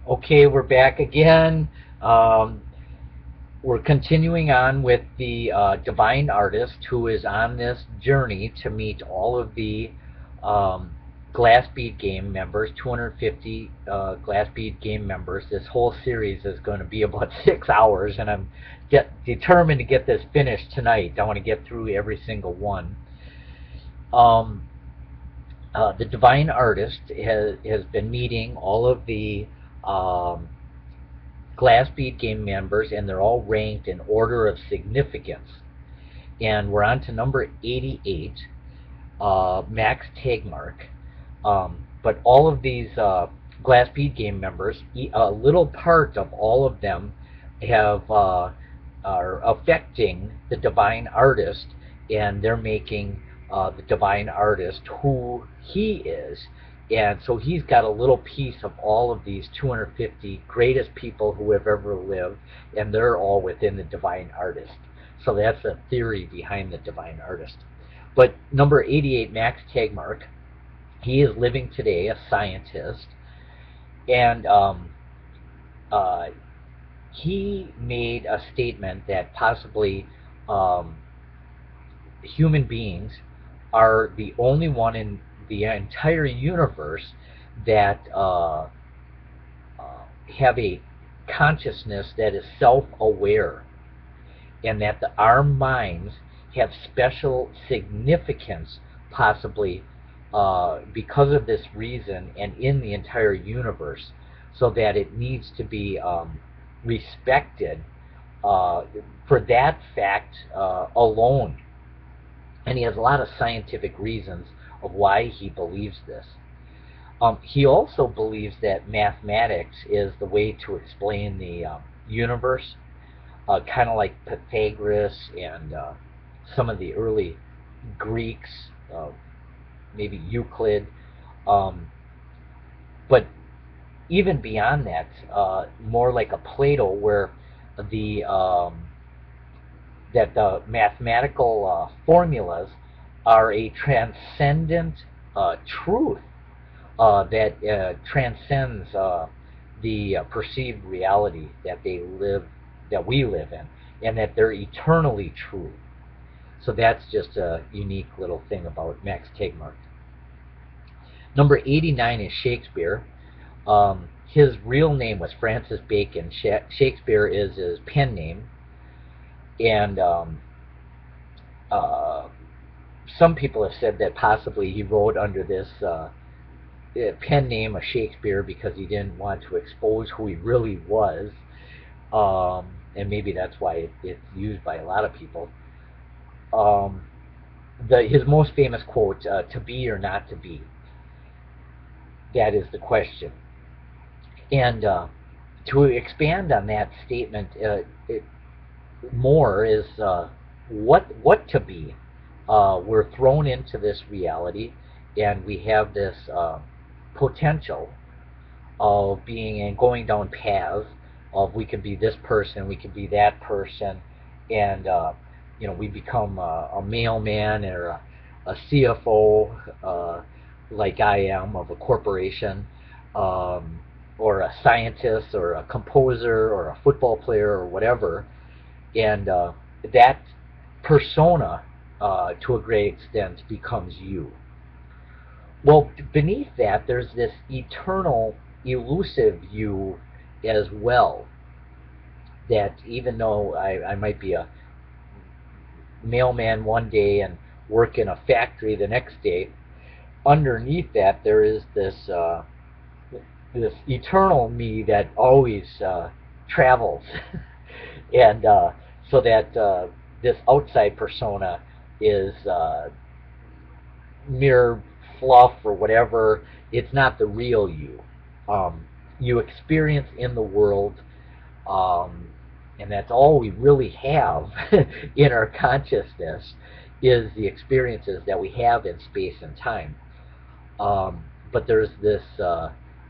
Okay, we're back again. Um, we're continuing on with the divine artist who is on this journey to meet all of the um, Glass Bead game members, 250 Glass Bead game members. This whole series is going to be about 6 hours, and I'm determined to get this finished tonight. I want to get through every single one. Um, the divine artist has been meeting all of the um, Glass Bead game members, and they're all ranked in order of significance. And we're on to number 88, Max Tegmark. But all of these Glass Bead game members, a little part of all of them have are affecting the divine artist, and they're making the divine artist who he is. And so he's got a little piece of all of these 250 greatest people who have ever lived, and they're all within the divine artist. So that's a theory behind the divine artist. But number 88, Max Tegmark, he is living today, a scientist, and uh, he made a statement that possibly um, human beings are the only one in the entire universe that have a consciousness that is self-aware, and that our minds have special significance, possibly because of this reason, and in the entire universe, so that it needs to be respected uh, for that fact alone. And he has a lot of scientific reasons of why he believes this. He also believes that mathematics is the way to explain the universe, kind of like Pythagoras and some of the early Greeks, maybe Euclid. Um, but even beyond that, more like a Plato, where the that the mathematical formulas are a transcendent truth that transcends the perceived reality that we live in, and that they're eternally true. So that's just a unique little thing about Max Tegmark. Number 89 is Shakespeare. His real name was Francis Bacon. Shakespeare is his pen name, and uh, some people have said that possibly he wrote under this pen name of Shakespeare because he didn't want to expose who he really was, and maybe that's why it's used by a lot of people. Um, his most famous quote, "To be or not to be," that is the question. And to expand on that statement, more is what to be. We're thrown into this reality, and we have this potential of being and going down paths of, we can be this person, we can be that person, and we become a mailman or a CFO, like I am, of a corporation, um, or a scientist, or a composer, or a football player, or whatever, and that persona, to a great extent, becomes you. Well, beneath that, there's this eternal, elusive you as well. That even though I might be a mailman one day and work in a factory the next day, underneath that there is this eternal me that always travels, and so that this outside persona is mere fluff or whatever. It's not the real you. You experience in the world, um, and that's all we really have in our consciousness, is the experiences that we have in space and time. But there's this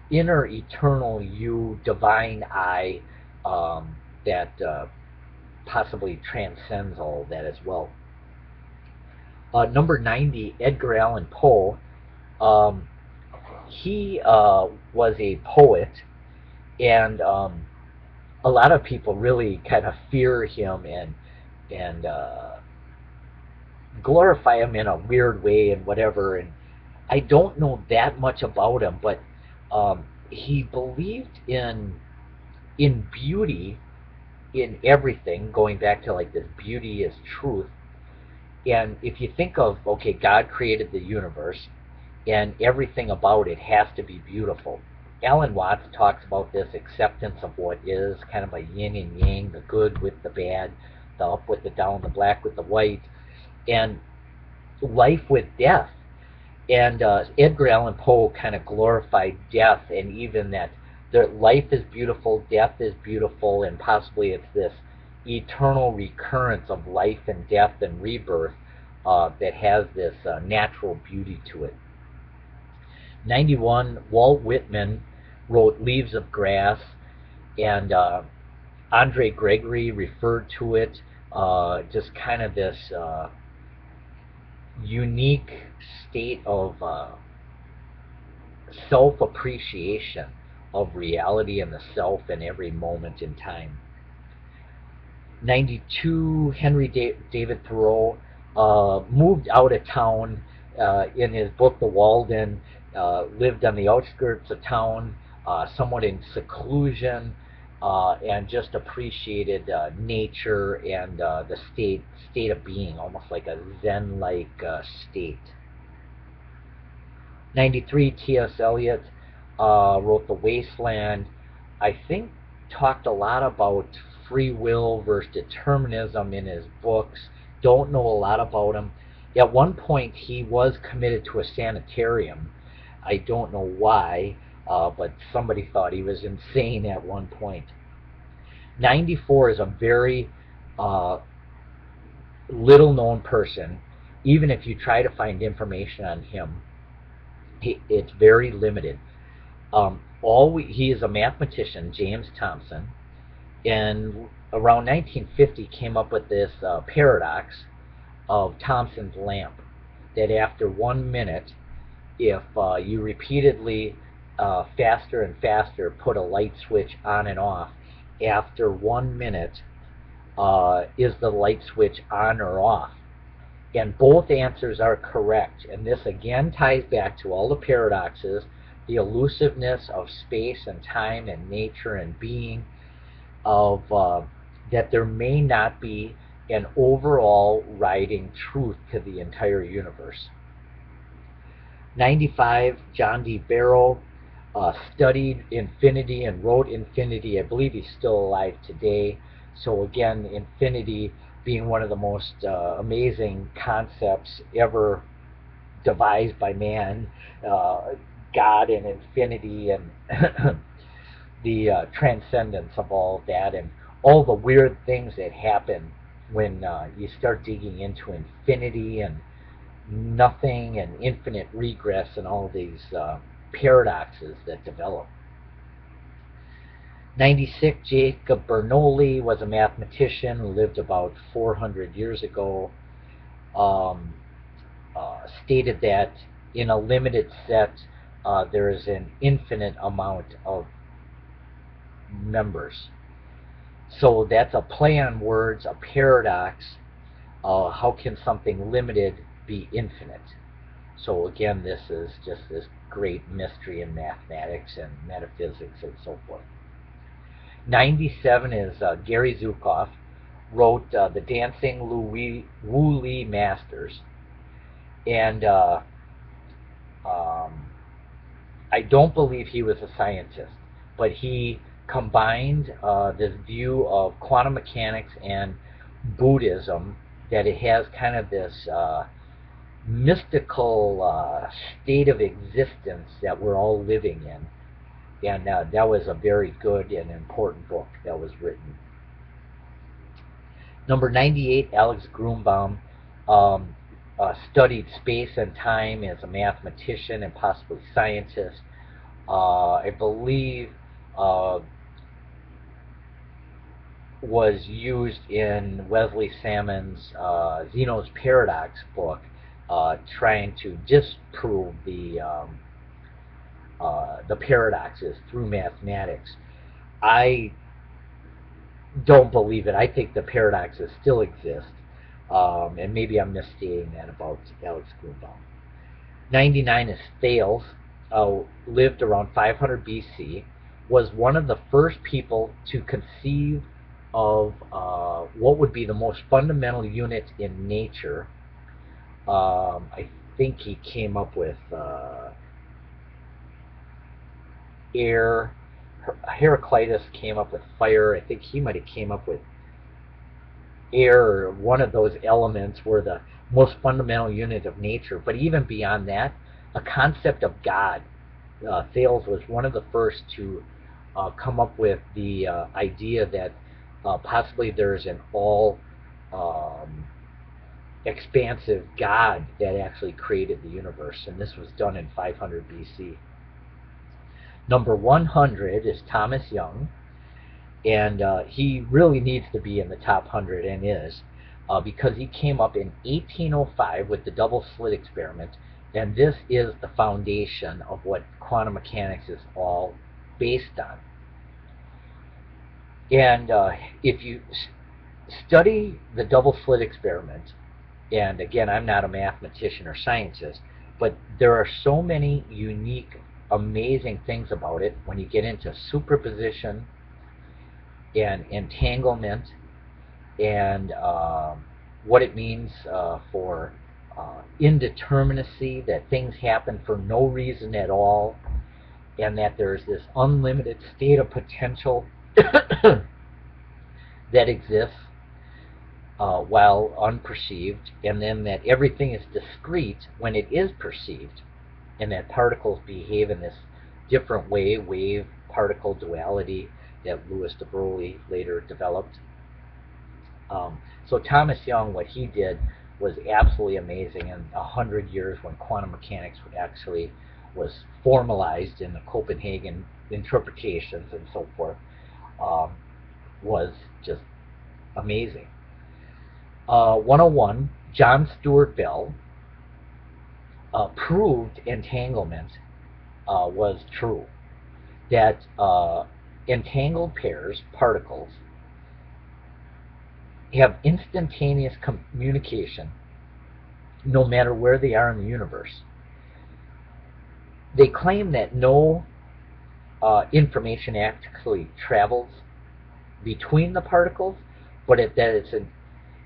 inner eternal you, divine I, that possibly transcends all of that as well. Number 90, Edgar Allan Poe. Um, he was a poet, And a lot of people really kind of fear him and glorify him in a weird way and whatever. And I don't know that much about him, but he believed in beauty in everything, going back to like this beauty is truth. And if you think of, okay, God created the universe, and everything about it has to be beautiful. Alan Watts talks about this acceptance of what is, kind of a yin and yang, the good with the bad, the up with the down, the black with the white, and life with death. And Edgar Allan Poe kind of glorified death, and even that life is beautiful, death is beautiful, and possibly it's this eternal recurrence of life and death and rebirth that has this natural beauty to it. 91, Walt Whitman wrote Leaves of Grass, and Andre Gregory referred to it, just kind of this unique state of self-appreciation of reality and the self in every moment in time. 92, Henry David Thoreau moved out of town in his book The Walden, lived on the outskirts of town, somewhat in seclusion, and just appreciated nature and the state of being, almost like a Zen-like state. 93, T.S. Eliot wrote The Wasteland. I think talked a lot about free will versus determinism in his books. Don't know a lot about him. At one point, he was committed to a sanitarium. I don't know why, but somebody thought he was insane at one point. 94 is a very little known person. Even if you try to find information on him, it's very limited. He is a mathematician, James Thomson, and around 1950 came up with this paradox of Thomson's lamp, that after 1 minute, if you repeatedly faster and faster put a light switch on and off, after 1 minute is the light switch on or off? And both answers are correct. And this again ties back to all the paradoxes, the elusiveness of space and time and nature and being, of that there may not be an overall riding truth to the entire universe. 95, John D. Barrow studied infinity and wrote Infinity. I believe he's still alive today. So again, infinity being one of the most amazing concepts ever devised by man, God and infinity and the transcendence of all of that, and all the weird things that happen when you start digging into infinity and nothing and infinite regress and all these paradoxes that develop. 96, Jacob Bernoulli was a mathematician who lived about 400 years ago. Stated that in a limited set there is an infinite amount of members. So that's a play on words, a paradox. How can something limited be infinite? So again, this is just this great mystery in mathematics and metaphysics and so forth. 97 is Gary Zukav, wrote The Dancing Wu-Li Masters. And I don't believe he was a scientist, but he combined this view of quantum mechanics and Buddhism, that it has kind of this mystical state of existence that we're all living in. And that was a very good and important book that was written. Number 98, Alex Grunbaum studied space and time as a mathematician and possibly scientist. I believe was used in Wesley Salmon's Zeno's Paradox book, trying to disprove the paradoxes through mathematics. I don't believe it. I think the paradoxes still exist, and maybe I'm misstating that about Alex Grunbaum. 99 is Thales, lived around 500 BC, was one of the first people to conceive of what would be the most fundamental unit in nature. I think he came up with air. Heraclitus came up with fire. I think he might have came up with air, or one of those elements were the most fundamental unit of nature. But even beyond that, a concept of God. Thales was one of the first to come up with the idea that possibly there's an all um, expansive God that actually created the universe, and this was done in 500 BC. Number 100 is Thomas Young, and he really needs to be in the top 100, and is, because he came up in 1805 with the double slit experiment, and this is the foundation of what quantum mechanics is all based on. And if you study the double slit experiment, and again, I'm not a mathematician or scientist, but there are so many unique, amazing things about it when you get into superposition and entanglement, and what it means for indeterminacy, that things happen for no reason at all, and that there's this unlimited state of potential that exists while unperceived, and then that everything is discrete when it is perceived, and that particles behave in this different way, wave-particle duality, that Louis de Broglie later developed. So Thomas Young, what he did was absolutely amazing. In 100 years, when quantum mechanics actually was formalized in the Copenhagen interpretations and so forth, was just amazing. 101, John Stuart Bell proved entanglement was true. That entangled pairs, particles, have instantaneous communication no matter where they are in the universe. They claim that no information actually travels between the particles, but that it's an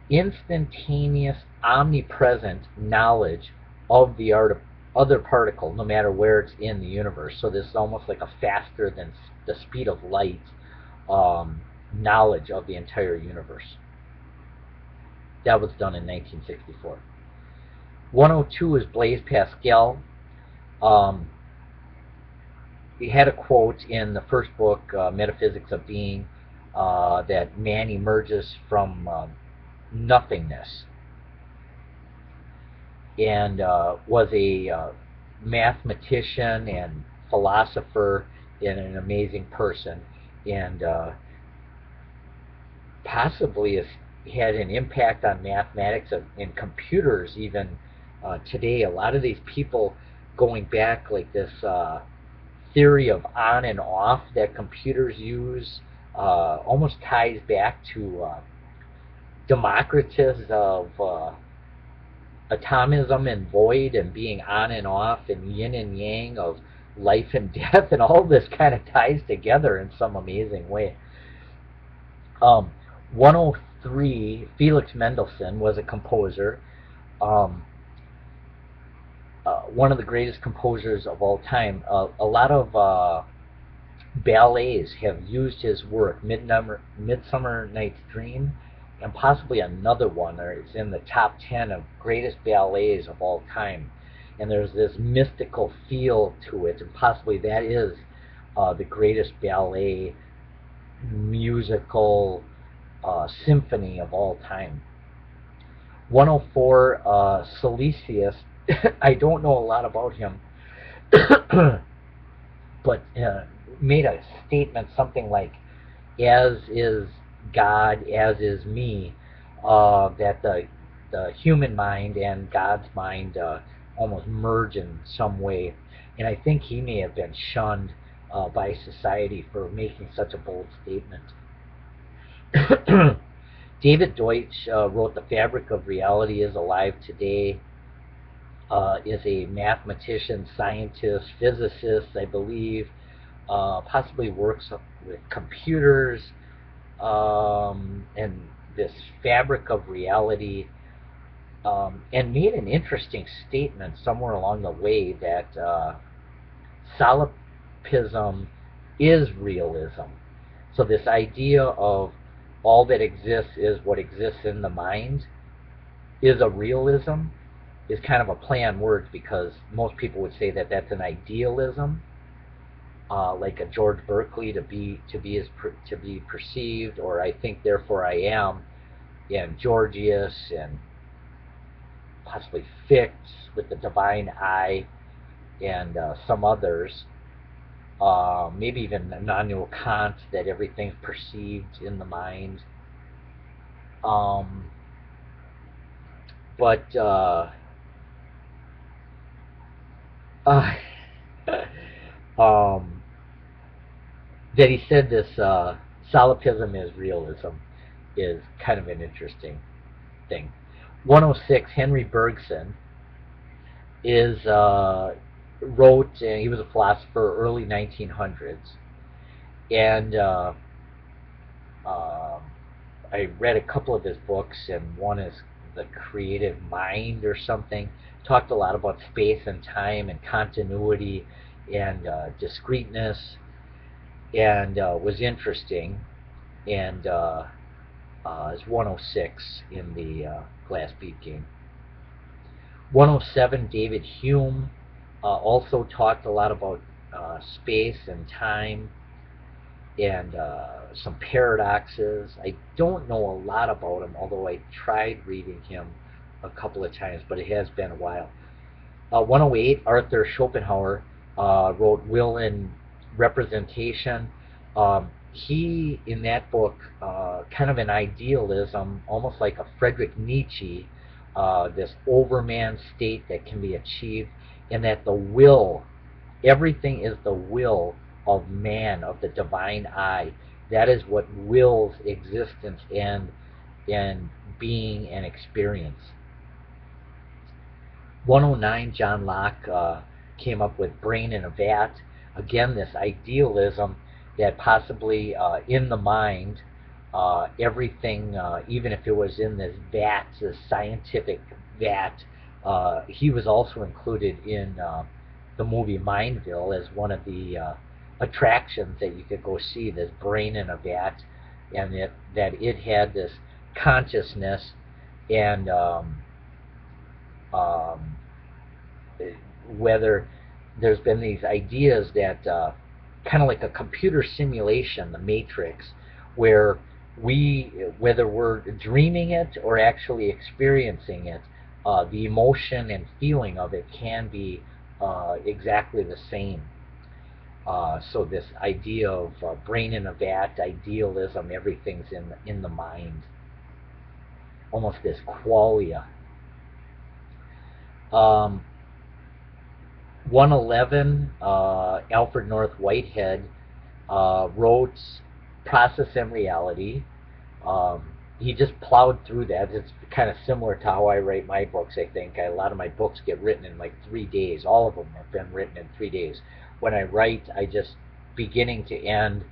instantaneous, omnipresent knowledge of the other particle, no matter where it's in the universe. So this is almost like a faster than the speed of light knowledge of the entire universe. That was done in 1964. 102 is Blaise Pascal. He had a quote in the first book, Metaphysics of Being, that man emerges from nothingness, and was a mathematician and philosopher and an amazing person, and possibly had an impact on mathematics and computers even today. A lot of these people going back, like this theory of on and off that computers use, almost ties back to Democritus of atomism and void, and being on and off, and yin and yang of life and death, and all this kind of ties together in some amazing way. 103, Felix Mendelssohn was a composer, one of the greatest composers of all time. A lot of ballets have used his work. Midsummer Night's Dream, and possibly another one, or it's in the top 10 of greatest ballets of all time. And there's this mystical feel to it, and possibly that is the greatest ballet musical symphony of all time. 104, Silesius. I don't know a lot about him, but made a statement something like, as is God, as is me, that the human mind and God's mind almost merge in some way. And I think he may have been shunned by society for making such a bold statement. David Deutsch wrote The Fabric of Reality is Alive Today, is a mathematician, scientist, physicist, I believe, possibly works with computers, and this fabric of reality, and made an interesting statement somewhere along the way that solipsism is realism. So this idea of all that exists is what exists in the mind is a realism, is kind of a play on words, because most people would say that that's an idealism, like a George Berkeley, to be perceived, or I think therefore I am, and Georgius, and possibly Fichte with the divine eye, and some others, maybe even Immanuel Kant, that everything's perceived in the mind. But that he said this solipsism is realism is kind of an interesting thing. 106, Henry Bergson is wrote, and he was a philosopher, early 1900s, and I read a couple of his books, and one is The Creative Mind or something. Talked a lot about space and time and continuity and discreteness, and was interesting, and is 106 in the Glass Bead game. 107, David Hume, also talked a lot about space and time and some paradoxes. I don't know a lot about him, although I tried reading him a couple of times, but it has been a while. 108, Arthur Schopenhauer wrote Will and Representation. He, in that book, kind of an idealism, almost like a Friedrich Nietzsche, this overman state that can be achieved, and that the will, everything is the will of man, of the divine eye. That is what wills existence and being and experience. 109, John Locke came up with Brain in a Vat. Again, this idealism that possibly in the mind, everything, even if it was in this vat, this scientific vat, he was also included in the movie Mindville as one of the attractions that you could go see, this brain in a vat, and that it had this consciousness, and whether there's been these ideas that kind of like a computer simulation, the Matrix, where whether we're dreaming it or actually experiencing it, the emotion and feeling of it can be exactly the same. So this idea of brain in a vat, idealism, everything's in the mind, almost this qualia. 111, Alfred North Whitehead wrote Process and Reality. He just plowed through that. It's kind of similar to how I write my books, I think. A lot of my books get written in like 3 days. All of them have been written in 3 days. When I write, I just, beginning to end,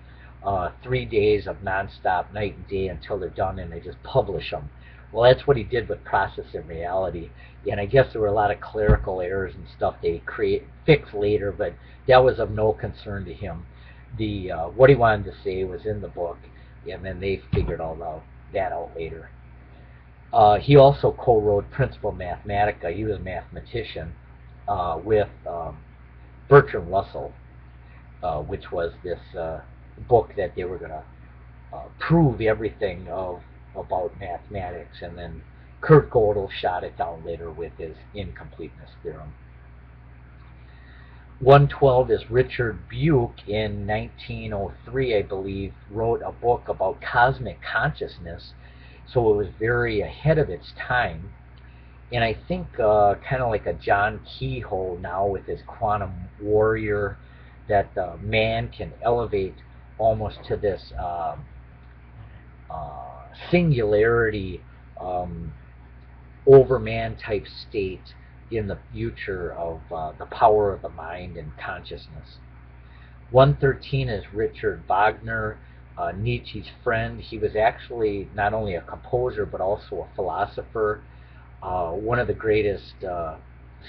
3 days of nonstop, night and day, until they're done, and I just publish them. Well, that's what he did with Process and Reality. And I guess there were a lot of clerical errors and stuff they fix later, but that was of no concern to him. What he wanted to say was in the book, and then they figured that out later. He also co-wrote Principia Mathematica. He was a mathematician with Bertrand Russell, which was this book that they were going to prove everything about mathematics, and then Kurt Gödel shot it down later with his incompleteness theorem. 112 is Richard Buke, in 1903, I believe, wrote a book about cosmic consciousness, so it was very ahead of its time. And I think kind of like a John Keyhoe now with his Quantum Warrior, that man can elevate almost to this singularity, um, overman type state in the future of the power of the mind and consciousness. 113 is Richard Wagner, Nietzsche's friend. He was actually not only a composer but also a philosopher. One of the greatest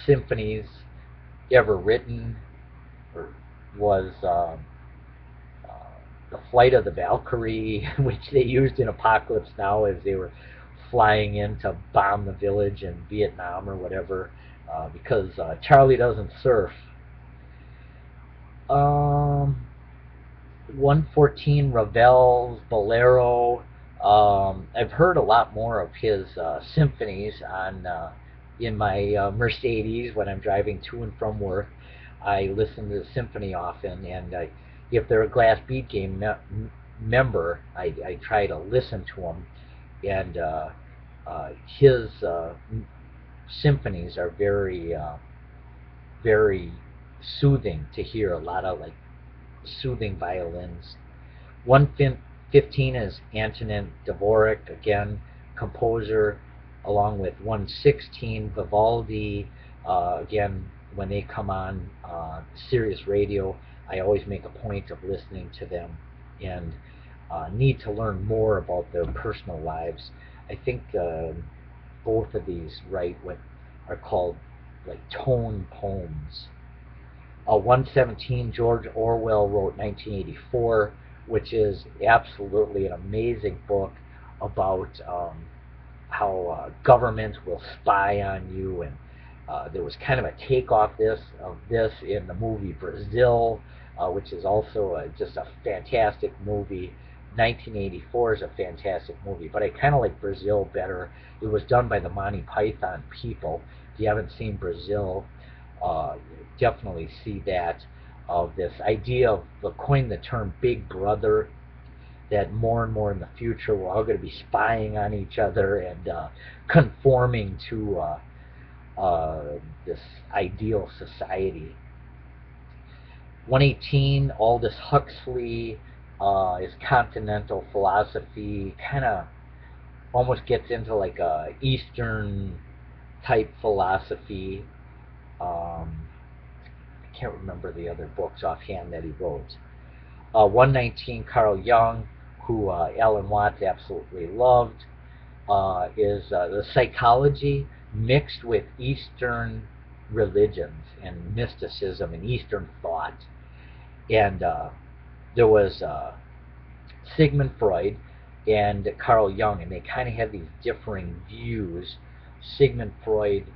symphonies ever written was the Flight of the Valkyrie, which they used in Apocalypse Now as they were flying in to bomb the village in Vietnam or whatever, because Charlie doesn't surf. 114, Ravel's Bolero. I've heard a lot more of his symphonies on in my Mercedes when I'm driving to and from work. I listen to the symphony often, and if they're a Glass Bead Game member, I try to listen to them. And his symphonies are very soothing to hear. A lot of like soothing violins. 115 is Antonin Dvorak, again, composer, along with 116, Vivaldi. Again, when they come on Sirius Radio, I always make a point of listening to them and need to learn more about their personal lives. I think both of these write what are called like tone poems. 117, George Orwell wrote 1984, which is absolutely an amazing book about how governments will spy on you, and there was kind of a takeoff of this in the movie Brazil, which is also just a fantastic movie. 1984 is a fantastic movie, but I kind of like Brazil better. It was done by the Monty Python people. If you haven't seen Brazil, definitely see that. Of this idea of coined the term Big Brother, that more and more in the future we're all going to be spying on each other and conforming to this ideal society. 118, Aldous Huxley, his continental philosophy kind of almost gets into like a Eastern type philosophy. I can't remember the other books offhand that he wrote. 119, Carl Jung, who Alan Watts absolutely loved, is the psychology mixed with Eastern religions and mysticism and Eastern thought. And there was Sigmund Freud and Carl Jung, and they kind of had these differing views. Sigmund Freud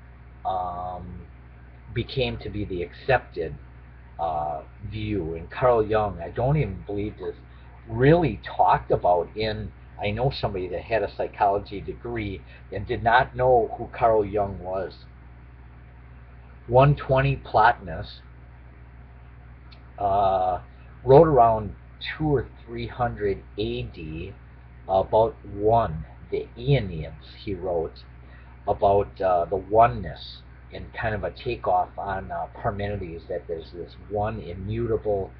became to be the accepted view, and Carl Jung, I don't even believe this really talked about in. I know somebody that had a psychology degree and did not know who Carl Jung was. 120, Plotinus, wrote around 200 or 300 AD about one, the Aeonians. He wrote about the oneness and kind of a takeoff on Parmenides, that there's this one immutable,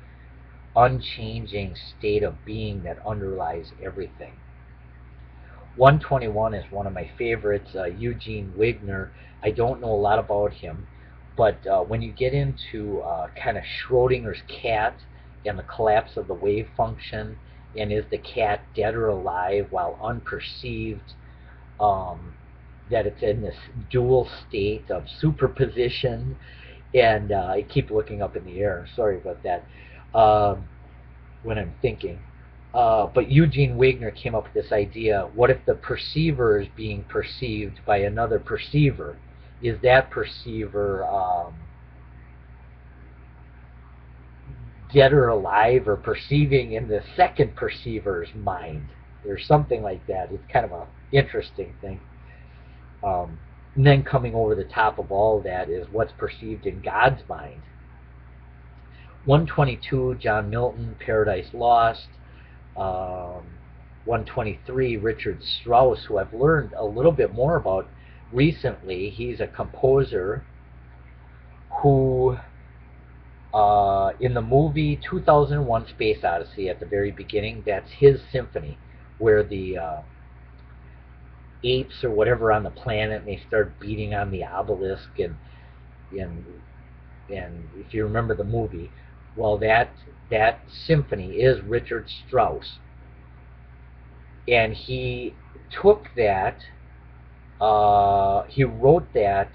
unchanging state of being that underlies everything. 121 is one of my favorites, Eugene Wigner. I don't know a lot about him, but when you get into kind of Schrodinger's cat and the collapse of the wave function, and is the cat dead or alive while unperceived, that it's in this dual state of superposition, and I keep looking up in the air, sorry about that, when I'm thinking. But Eugene Wigner came up with this idea: what if the perceiver is being perceived by another perceiver? Is that perceiver dead or alive, or perceiving in the second perceiver's mind, or something like that? It's kind of an interesting thing. And then coming over the top of all that is what's perceived in God's mind. 122, John Milton, Paradise Lost. 123, Richard Strauss, who I've learned a little bit more about recently. He's a composer who In the movie 2001 Space Odyssey, at the very beginning, that's his symphony, where the apes or whatever on the planet, and they start beating on the obelisk, and and if you remember the movie, well, that symphony is Richard Strauss, and he took that, he wrote that.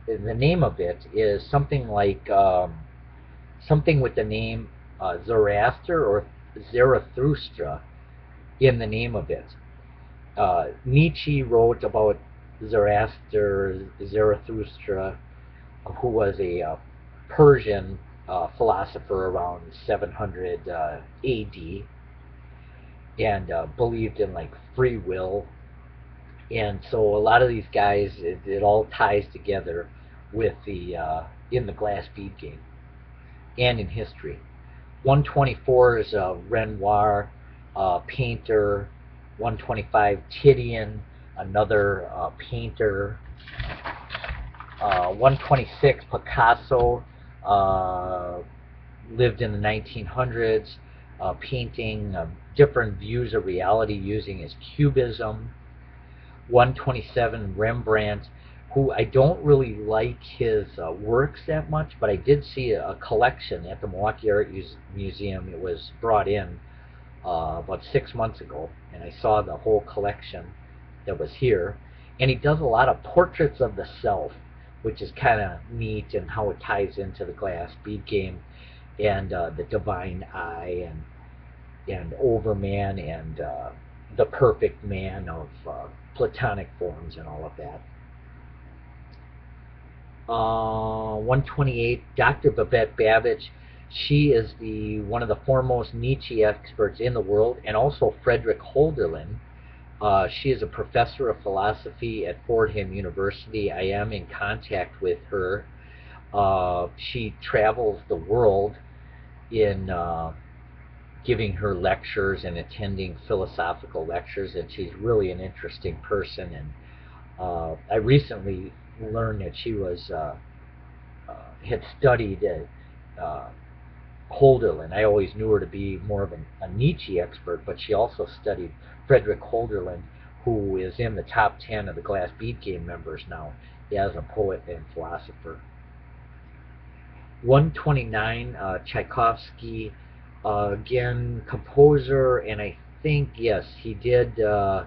The name of it is something like something with the name Zoroaster or Zarathustra in the name of it. Nietzsche wrote about Zarathustra, who was a Persian philosopher around 700 AD, and believed in like free will. And so a lot of these guys, it all ties together with the in the glass bead game and in history. 124 is a Renoir painter. 125 Titian, another painter. 126 Picasso, lived in the 1900s, painting different views of reality using his cubism. 127 Rembrandt, who I don't really like his works that much, but I did see a collection at the Milwaukee Art Museum. It was brought in about 6 months ago, and I saw the whole collection that was here. And he does a lot of portraits of the self, which is kind of neat, and how it ties into the glass bead game, and the divine eye, and Overman, and the perfect man of Platonic forms, and all of that. 128, Dr. Babette Babich. She is one of the foremost Nietzsche experts in the world, and also Frederick Holderlin. She is a professor of philosophy at Fordham University. I am in contact with her. She travels the world in giving her lectures and attending philosophical lectures, and she's really an interesting person. And I recently learned that she had studied Holderlin. I always knew her to be more of a Nietzsche expert, but she also studied Frederick Holderlin, who is in the top 10 of the Glass Bead Game members now as a poet and philosopher. 129, Tchaikovsky, again, composer, and I think, yes, he did the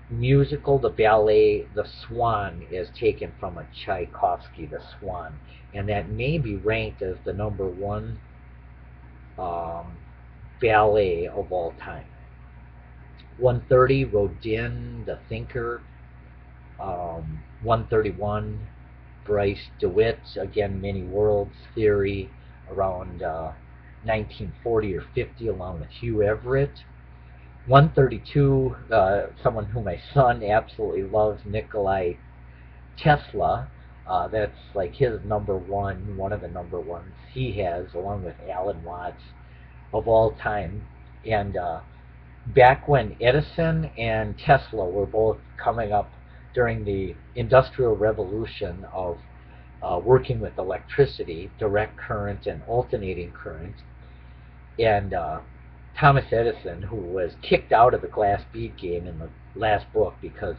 musical, the ballet, The Swan, is taken from a Tchaikovsky, The Swan, and that may be ranked as the #1 ballet of all time. 130, Rodin, The Thinker. 131, Bryce DeWitt, again, Many Worlds Theory, around 1940 or 50, along with Hugh Everett. 132, someone who my son absolutely loves, Nikolai Tesla. That's like his #1, one of the #1s he has, along with Alan Watts, of all time. And back when Edison and Tesla were both coming up during the Industrial Revolution of working with electricity, direct current and alternating current, and Thomas Edison, who was kicked out of the glass bead game in the last book because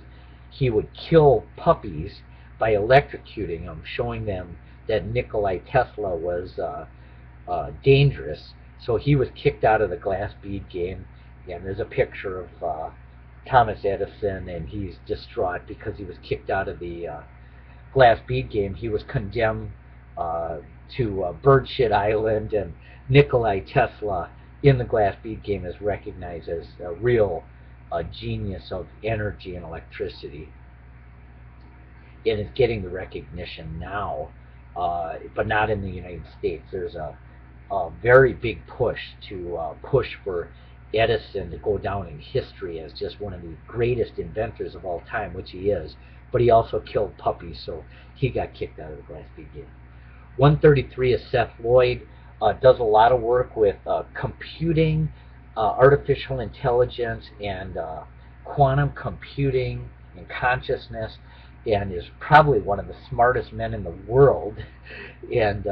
he would kill puppies by electrocuting them, showing them that Nikolai Tesla was dangerous. So he was kicked out of the glass bead game, and there's a picture of Thomas Edison, and he's distraught because he was kicked out of the glass bead game. He was condemned to Birdshit Island, and Nikolai Tesla in the glass bead game is recognized as a real genius of energy and electricity, and is getting the recognition now, but not in the United States. There's a very big push to push for Edison to go down in history as just one of the greatest inventors of all time, which he is, but he also killed puppies, so he got kicked out of the glass bead game. 133 is Seth Lloyd. Does a lot of work with computing, artificial intelligence, and quantum computing and consciousness, and is probably one of the smartest men in the world. And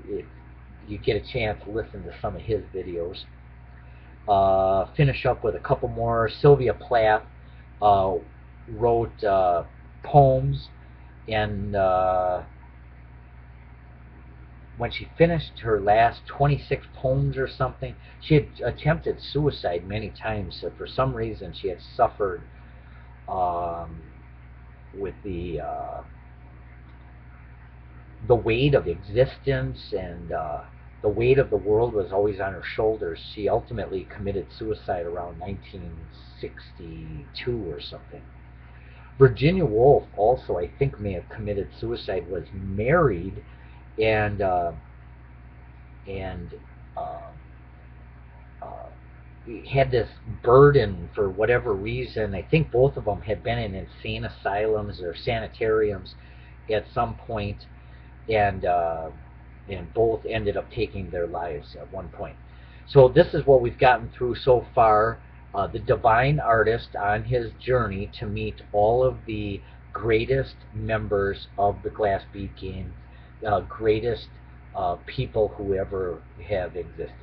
if you get a chance, listen to some of his videos. Finish up with a couple more. Sylvia Plath wrote poems, and when she finished her last 26 poems or something, she had attempted suicide many times. So for some reason, she had suffered um, with the weight of existence, and the weight of the world was always on her shoulders. She ultimately committed suicide around 1962 or something. Virginia Woolf also, I think, may have committed suicide. Was married, and and uh, uh, had this burden for whatever reason. I think both of them had been in insane asylums or sanitariums at some point, and both ended up taking their lives at one point. So this is what we've gotten through so far. The divine artist on his journey to meet all of the greatest members of the Glass Bead Gang, greatest people who ever have existed.